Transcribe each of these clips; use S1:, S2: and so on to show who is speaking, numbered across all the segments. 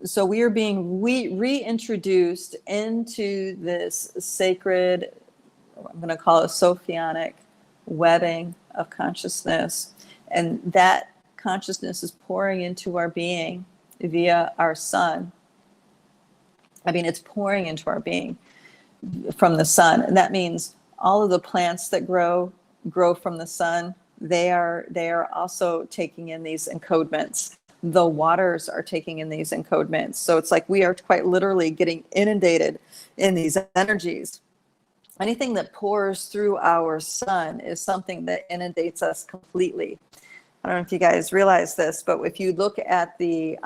S1: So we are being reintroduced into this sacred, I'm going to call it sophionic webbing of consciousness. And that consciousness is pouring into our being via our sun. I mean, it's pouring into our being from the sun. And that means all of the plants that grow from the sun, they are also taking in these encodements. The waters are taking in these encodements. So it's like we are quite literally getting inundated in these energies. Anything that pours through our sun is something that inundates us completely. I don't know if you guys realize this, but if you look at the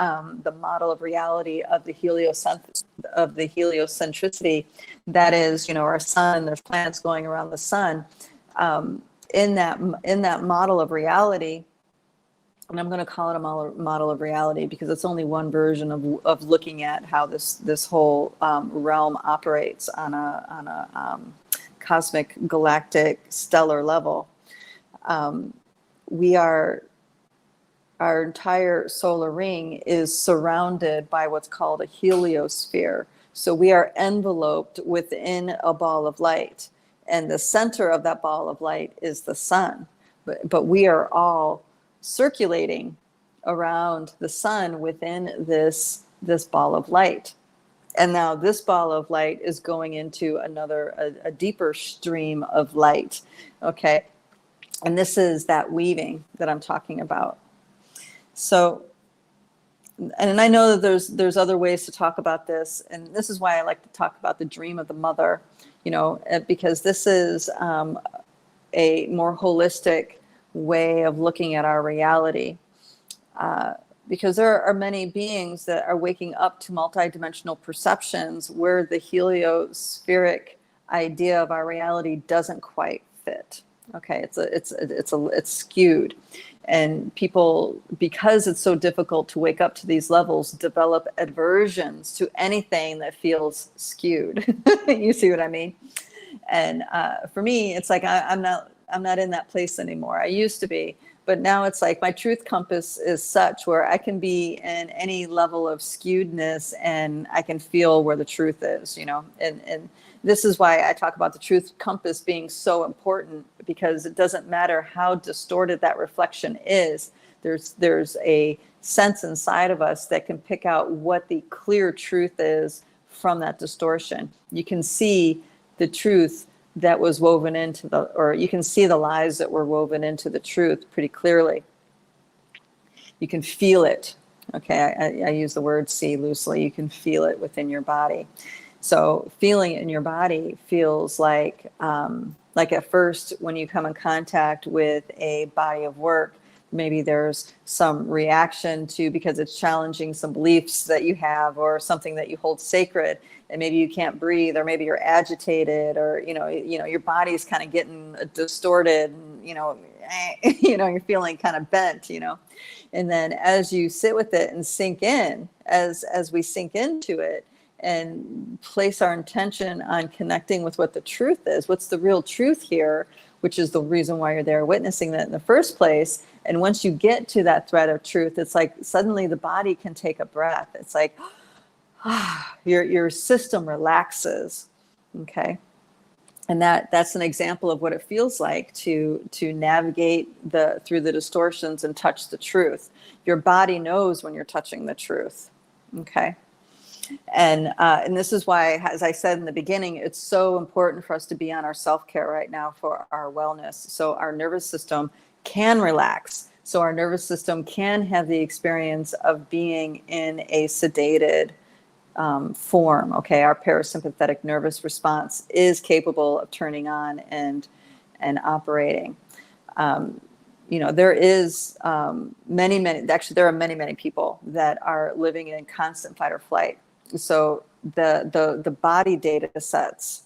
S1: model of reality of the heliocentricity, that is, our sun, there's planets going around the sun. In that model of reality, and I'm going to call it a model of reality because it's only one version of looking at how this whole realm operates on a cosmic, galactic, stellar level. Our entire solar ring is surrounded by what's called a heliosphere. So we are enveloped within a ball of light, and the center of that ball of light is the sun. But we are all circulating around the sun within this ball of light. And now this ball of light is going into a deeper stream of light. Okay. And this is that weaving that I'm talking about. So, and I know that there's other ways to talk about this. And this is why I like to talk about the dream of the mother, because this is a more holistic way of looking at our reality, because there are many beings that are waking up to multidimensional perceptions where the heliospheric idea of our reality doesn't quite fit. Okay, it's skewed, and people, because it's so difficult to wake up to these levels, develop aversions to anything that feels skewed. You see what I mean? And for me, it's like I'm not in that place anymore. I used to be, but now it's like my truth compass is such where I can be in any level of skewedness and I can feel where the truth is, and this is why I talk about the truth compass being so important, because it doesn't matter how distorted that reflection is. There's a sense inside of us that can pick out what the clear truth is from that distortion. You can see the truth that was woven into or you can see the lies that were woven into the truth pretty clearly. You can feel it. Okay, I use the word see loosely. You can feel it within your body. So feeling it in your body feels like at first when you come in contact with a body of work, maybe there's some reaction to, because it's challenging some beliefs that you have or something that you hold sacred, and maybe you can't breathe, or maybe you're agitated, or your body's kind of getting distorted, and you're feeling kind of bent, and then as you sit with it and sink in, as we sink into it and place our intention on connecting with what the truth is, what's the real truth here, which is the reason why you're there witnessing that in the first place. And once you get to that thread of truth, it's like suddenly the body can take a breath. It's like your system relaxes. Okay. And that's an example of what it feels like to navigate through the distortions and touch the truth. Your body knows when you're touching the truth. Okay. And this is why, as I said in the beginning, it's so important for us to be on our self-care right now for our wellness. So our nervous system can relax. So our nervous system can have the experience of being in a sedated form. Okay, our parasympathetic nervous response is capable of turning on and operating. There is there are many people that are living in constant fight or flight. So the body data sets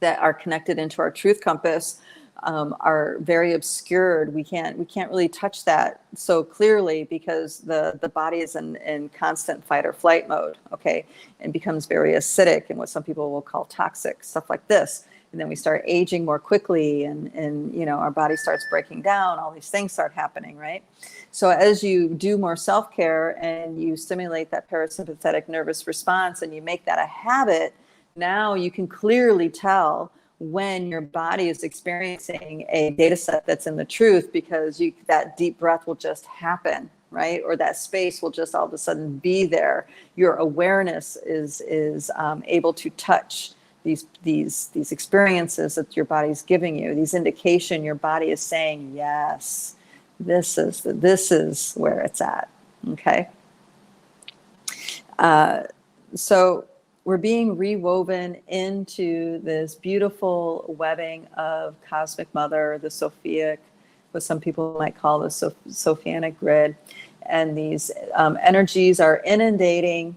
S1: that are connected into our truth compass are very obscured. We can't really touch that so clearly because the body is in constant fight or flight mode, okay, and becomes very acidic and what some people will call toxic, stuff like this. and then we start aging more quickly, and you know, our body starts breaking down, all these things start happening, right? So as you do more self-care and you stimulate that parasympathetic nervous response and you make that a habit, now you can clearly tell when your body is experiencing a data set that's in the truth, because that deep breath will just happen, right? Or that space will just all of a sudden be there. Your awareness is able to touch these experiences that your body's giving you, these indication your body is saying, yes, this is where it's at. Okay. So we're being rewoven into this beautiful webbing of Cosmic Mother, the Sophic, what some people might call the Sophianic grid. And these energies are inundating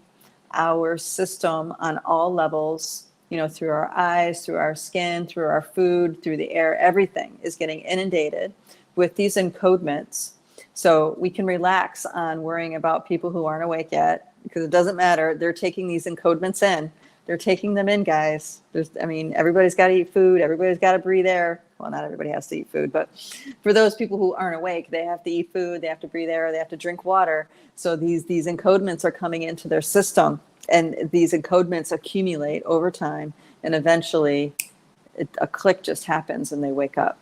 S1: our system on all levels, you know, through our eyes, through our skin, through our food, through the air. Everything is getting inundated with these encodements. So we can relax on worrying about people who aren't awake yet, because it doesn't matter. They're taking these encodements in. They're taking them in, guys. Everybody's got to eat food. Everybody's got to breathe air. Well, not everybody has to eat food, but for those people who aren't awake, they have to eat food, they have to breathe air, they have to drink water. So these encodements are coming into their system, and these encodements accumulate over time, and eventually a click just happens and they wake up.